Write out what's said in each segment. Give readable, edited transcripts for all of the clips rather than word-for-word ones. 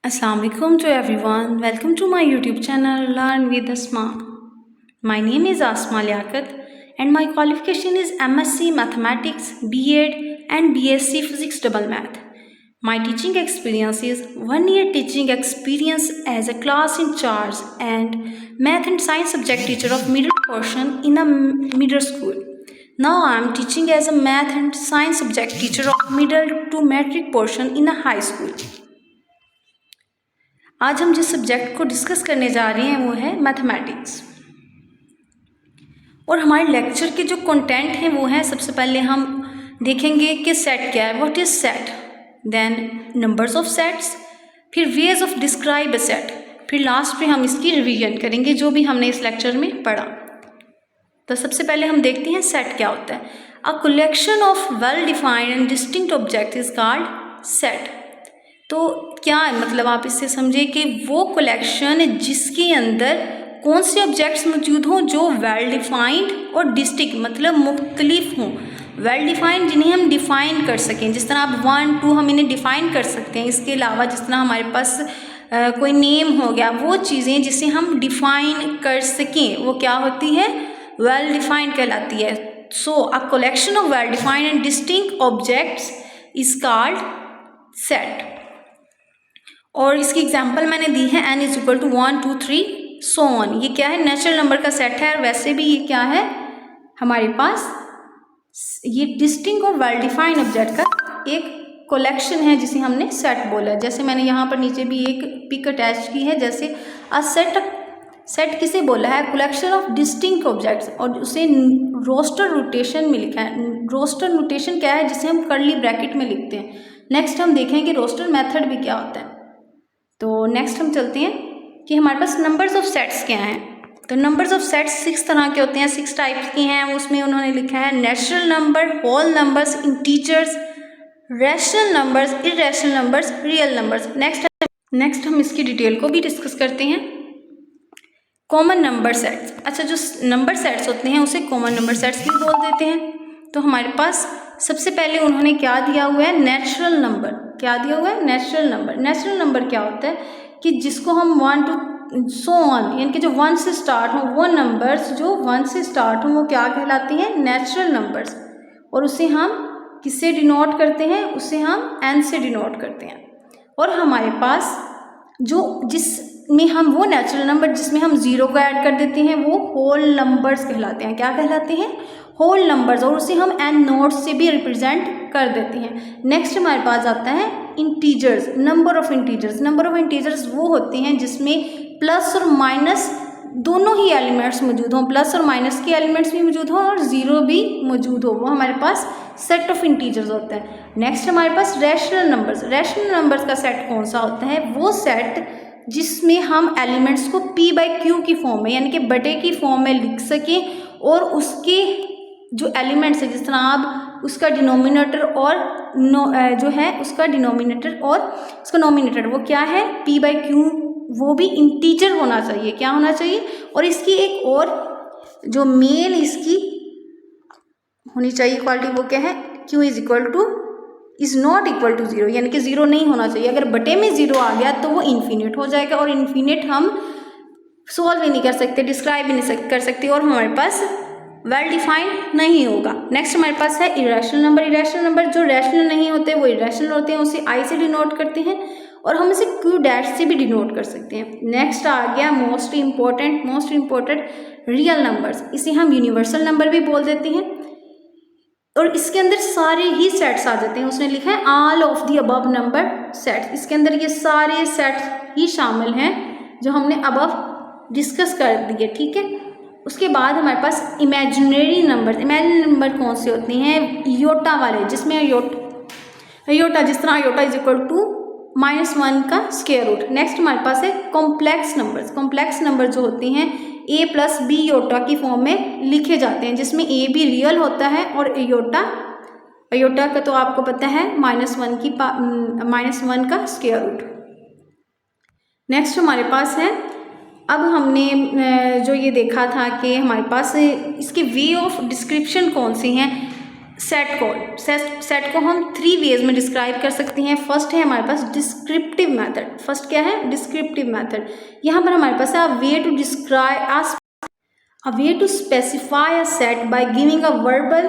Assalamu alaikum to everyone. Welcome to my YouTube channel Learn with Asma. My name is Asma Liaquat and my qualification is MSc Mathematics, B.Ed and BSc Physics Double Math. My teaching experience is 1 year teaching experience as a class in charge and math and science subject teacher of middle portion in a middle school. Now I am teaching as a math and science subject teacher of middle to matric portion in a high school. आज हम जिस subject को discuss करने जा रहे हैं वो है मैथमेटिक्स और हमारे लेक्चर के जो कंटेंट हैं वो हैं, सबसे पहले हम देखेंगे कि सेट क्या है, what is set, then numbers of sets, फिर ways of describe a set, फिर लास्ट पे हम इसकी रिवीजन करेंगे जो भी हमने इस लेक्चर में पढ़ा। तो सबसे पहले हम देखते हैं सेट क्या होता है। अ collection of well defined and distinct object is called set. तो क्या है मतलब, आप इससे समझे कि वो कलेक्शन जिसके अंदर कौन से ऑब्जेक्ट्स मौजूद हों जो वेल डिफाइंड और डिस्टिंक्ट मतलब मुख्तलिफ हों। वेल डिफाइंड जिन्हें हम डिफ़ाइन कर सकें, जिस तरह आप 1 2 हम इन्हें डिफ़ाइन कर सकते हैं। इसके अलावा जिस तरह हमारे पास कोई नेम हो गया, वो चीज़ें जिसे हम डिफ़ाइन कर सकें वो क्या होती है, वेल डिफाइंड कहलाती है। So a collection of well defined and distinct objects is called set. और इसकी एग्जांपल मैंने दी है n is equal to 1 2 3 so on. ये क्या है, नेचुरल नंबर का सेट है। और वैसे भी ये क्या है, हमारे पास ये डिस्टिंक्ट और वेल डिफाइंड ऑब्जेक्ट का एक कलेक्शन है जिसे हमने सेट बोला। जैसे मैंने यहाँ पर नीचे भी एक पिक अटैच की है, जैसे अ सेट किसे बोला है, कलेक्शन ऑफ डिस्टिंक्ट ऑब्जेक्ट्स, और उसे रोस्टर रोटेशन में लिखा है। रोस्टर नोटेशन क्या है, जिसे हम कर्ली ब्रैकेट में लिखते हैं। नेक्स्ट हम देखेंगे रोस्टर मेथड भी क्या होता है। तो नेक्स्ट हम चलते हैं कि हमारे पास नंबर्स ऑफ सेट्स क्या हैं। तो नंबर्स ऑफ सेट्स 6 तरह के होते हैं, 6 टाइप्स के हैं। उसमें उन्होंने लिखा है natural number, whole numbers, integers, rational numbers, irrational numbers, real numbers. Next हम इसकी डिटेल को भी डिस्कस करते हैं। कॉमन नंबर सेट्स, अच्छा जो नंबर सेट्स होते हैं उसे कॉमन नंबर सेट्स भी बोल देते हैं। तो हमारे पास सबसे पहले उन्होंने क्या दिया हुआ है, नेचुरल नंबर। क्या दिया हुआ है, नेचुरल नंबर। नेचुरल नंबर क्या होता है कि जिसको हम 1 to सो ऑन, यानी कि जो 1 से स्टार्ट हो, वो नंबर्स जो 1 से स्टार्ट हो वो क्या कहलाती हैं, नेचुरल नंबर्स। और उसे हम किससे डिनोट करते हैं, उसे हम n से डिनोट करते हैं। और हमारे पास जिसमें हम वो नेचुरल नंबर जिसमें हम 0 को ऐड कर देते हैं वो होल नंबर्स कहलाते हैं। क्या कहलाते हैं, होल नंबर्स। और उसे हम n नोट से भी रिप्रेजेंट कर देते हैं। नेक्स्ट हमारे पास आता है integers, number of integers. Number of integers वो होते हैं जिसमें प्लस और माइनस दोनों ही एलिमेंट्स मौजूद हों, प्लस और माइनस के एलिमेंट्स भी मौजूद हों और 0 भी मौजूद हो, वो हमारे पास सेट ऑफ इंटीजर्स होता है। नेक्स्ट हमारे पास रैशनल नंबर्स। रैशनल नंबर्स का सेट कौन सा होता है, वो सेट जिसमें हम एलिमेंट्स को p/q की फॉर्म में यानी कि बटे की फॉर्म में लिख सकें और उसके जो एलिमेंट्स है, जिस तरह आप उसका डिनोमिनेटर और जो है उसका डिनोमिनेटर और उसका नोमिनेटर वो क्या है, p/q, वो भी इंटीजर होना चाहिए। क्या होना चाहिए, और इसकी एक और जो मेन इसकी होनी चाहिए क्वालिटी, वो क्या है, q is not equal to 0, यानी कि 0 नहीं होना चाहिए। अगर बटे में 0 आ गया तो वो इन्फिनिट हो जाएगा, और इन्फिनिट हम सॉल्व ही नहीं कर सकते, डिस्क्राइब भी नहीं कर सकते, और हमारे पास वेल डिफाइंड नहीं होगा। नेक्स्ट हमारे पास है इरेशनल नंबर। इरेशनल नंबर जो रैशनल नहीं होते वो इरेशनल होते हैं, उसे i से डिनोट करते हैं, और हम इसे q' से भी डिनोट कर सकते हैं। नेक्स्ट आ गया मोस्ट इम्पोर्टेंट रियल नंबर्स। इसे हम यूनिवर्सल नंबर भी बोल देते हैं, और इसके अंदर सारे ही सेट्स आ जाते हैं। उसने लिखा है all of the above number sets. इसके अंदर ये सारे सेट्स ही शामिल हैं जो हमने अबव डिस्कस कर दिए, ठीक है। उसके बाद हमारे पास इमेजिनरी नंबर। इमेजिनरी नंबर कौन से होते हैं, योटा वाले, जिसमें योटा जिस तरह योटा इज इक्वल टू -1 का स्क्वायर रूट। नेक्स्ट हमारे पास है कॉम्प्लेक्स नंबर्स। कॉम्प्लेक्स नंबर जो होते हैं a + b योटा की फॉर्म में लिखे जाते हैं, जिसमें a भी रियल होता है और योटा का तो आपको पता है -1 का स्क्वायर रूट। नेक्स्ट हमारे पास है, अब हमने जो ये देखा था कि हमारे पास इसके वे ऑफ डिस्क्रिप्शन कौन से हैं। सेट को हम 3 वेज में डिस्क्राइब कर सकते हैं। फर्स्ट है हमारे पास डिस्क्रिप्टिव मेथड। फर्स्ट क्या है? Descriptive method. यहाँ पर हमारे पास है a way to specify a set by giving a verbal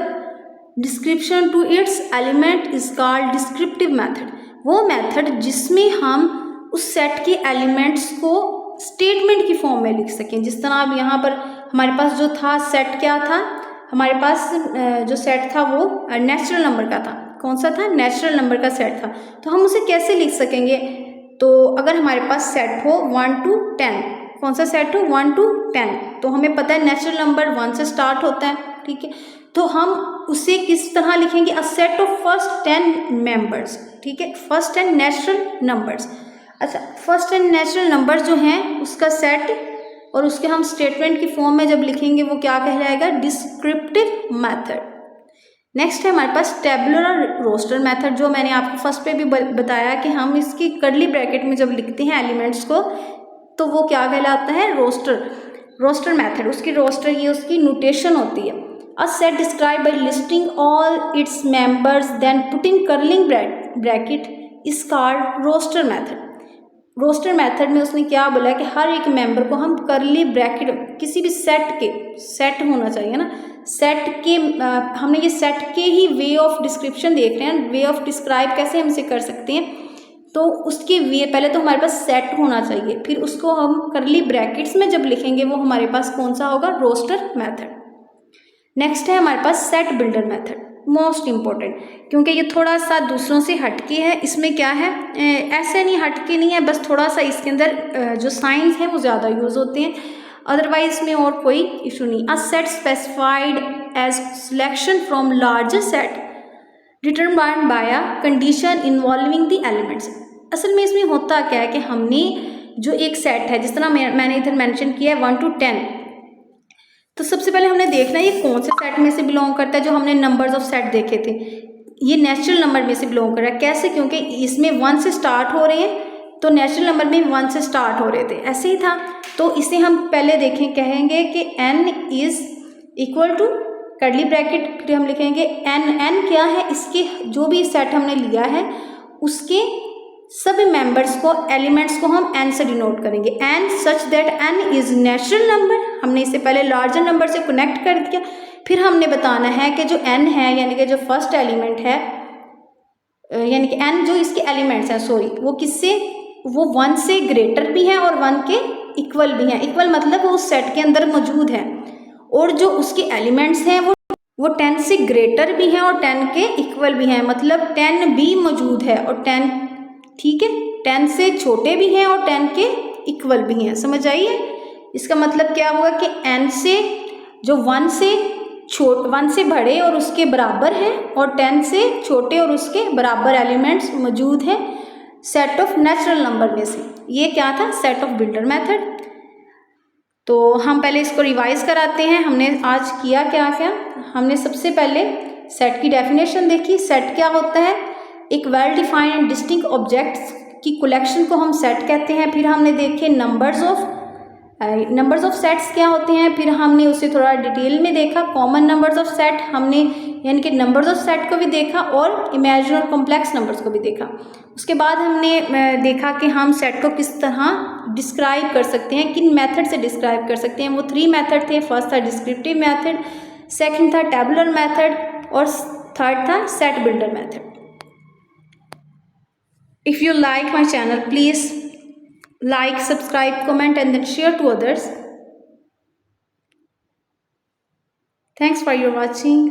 description to its element is called descriptive method. वो मेथड जिसमें हम उस सेट के एलिमेंट्स को स्टेटमेंट की फॉर्म में लिख सकें। जिस तरह अब यहाँ पर हमारे पास जो था सेट, क्या था हमारे पास जो सेट था वो नेचुरल नंबर का था। कौन सा था? नेचुरल नंबर का सेट था। तो हम उसे कैसे लिख सकेंगे? तो अगर हमारे पास सेट हो 1 to 10, कौन सा सेट हो? 1 to 10, तो हमें पता है नेचुरल नंबर 1 से स्टार्ट होता है, ठीक है। तो हम उसे किस तरह लिखेंगे? A set of first 10 members, ठीक है, फर्स्ट 10 नेचुरल नंबर्स। अच्छा, फर्स्ट 10 नेचुरल नंबर्स जो हैं उसका सेट, और उसके हम स्टेटमेंट की फॉर्म में जब लिखेंगे वो क्या कहलाएगा? Descriptive method. नेक्स्ट है हमारे पास टेबुलर और रोस्टर मेथड, जो मैंने आपको फर्स्ट पे भी बताया कि हम इसकी कर्ली ब्रैकेट में जब लिखते हैं एलिमेंट्स को तो वो क्या कहलाता है? Roster method. उसकी रोस्टर ये उसकी नोटेशन होती है। A set describe by listing all its members then putting curling bracket is called roster method. Roster method में उसने क्या बोला कि हर एक मेंबर को हम कर्ली ब्रैकेट, किसी भी सेट होना चाहिए ना, सेट के हमने ये सेट के ही वे ऑफ डिस्क्रिप्शन देख रहे हैं, वे ऑफ डिस्क्राइब कैसे हम इसे कर सकते हैं। तो उसके वे पहले तो हमारे पास सेट होना चाहिए, फिर उसको हम कर्ली ब्रैकेट्स में जब लिखेंगे वो हमारे पास कौन सा होगा? Roster method. नेक्स्ट है हमारे पास set builder method, most important, क्योंकि ये थोड़ा सा दूसरों से हटके है। इसमें क्या है, ऐसे नहीं हटके नहीं है, बस थोड़ा सा इसके अंदर जो साइंस है वो ज़्यादा यूज़ होते हैं, अदरवाइज में और कोई इशू नहीं। A set specified as selection from larger set determined by a condition involving the elements. असल में इसमें होता क्या है कि हमने जो एक सेट है, जिस तरह मैंने इधर मेंशन किया है 1 to 10, तो सबसे पहले हमने देखना है ये कौन से सेट में से बिलोंग करता है। जो हमने नंबर्स ऑफ सेट देखे थे, ये नेचुरल नंबर में से बिलोंग कर रहा है। कैसे? क्योंकि इसमें 1 से स्टार्ट हो रहे हैं, तो नेचुरल नंबर में 1 से स्टार्ट हो रहे थे, ऐसे ही था। तो इसे हम पहले देखें, कहेंगे कि n is equal to curly bracket, फिर हम लिखेंगे n क्या है? इसके जो भी सेट हमने लिया है उसके सभी मेंबर्स को, एलिमेंट्स को हम n से डिनोट करेंगे। n such that n is natural number. हमने इसे पहले लार्जर नंबर से कनेक्ट कर दिया। फिर हमने बताना है कि जो n है, यानी कि जो फर्स्ट एलिमेंट है, यानी कि n जो इसके एलिमेंट्स हैं, सॉरी, वो किससे, वो 1 से ग्रेटर भी हैं और 1 के इक्वल भी हैं। इक्वल मतलब वो उस सेट के अंदर मौजूद है, और जो उसके एलिमेंट्स हैं वो 10 से ग्रेटर भी हैं और 10 के इक्वल भी हैं। मतलब 10 भी मौजूद है और 10, ठीक है, 10 से छोटे भी हैं और 10 के इक्वल भी हैं। समझ आइए? इसका मतलब क्या हुआ कि n से जो 1 से बड़े और उसके बराबर हैं, और 10 से छोटे और उसके बराबर एलिमेंट्स मौजूद हैं सेट ऑफ नेचुरल नंबर में से। ये क्या था? Set of builder method. तो हम पहले इसको रिवाइज कराते हैं। हमने आज किया क्या क्या? हमने सबसे पहले सेट की डेफिनेशन देखी। सेट क्या होता है? एक well defined and distinct objects की कलेक्शन को हम सेट कहते हैं। फिर हमने देखे नंबर्स ऑफ सेट्स क्या होते हैं, फिर हमने उसे थोड़ा डिटेल में देखा। कॉमन नंबर्स ऑफ सेट हमने, यानी कि नंबर्स ऑफ सेट को भी देखा और इमेजिनरी और कॉम्प्लेक्स नंबर्स को भी देखा। उसके बाद हमने देखा कि हम सेट को किस तरह डिस्क्राइब कर सकते हैं, किन मेथड से डिस्क्राइब कर सकते हैं। वो 3 मेथड थे। फर्स्ट था डिस्क्रिप्टिव मेथड, सेकंड था टेबुलर मेथड, और थर्ड था set builder method. If you like my channel, please like, subscribe, comment and then share to others. Thanks for your watching.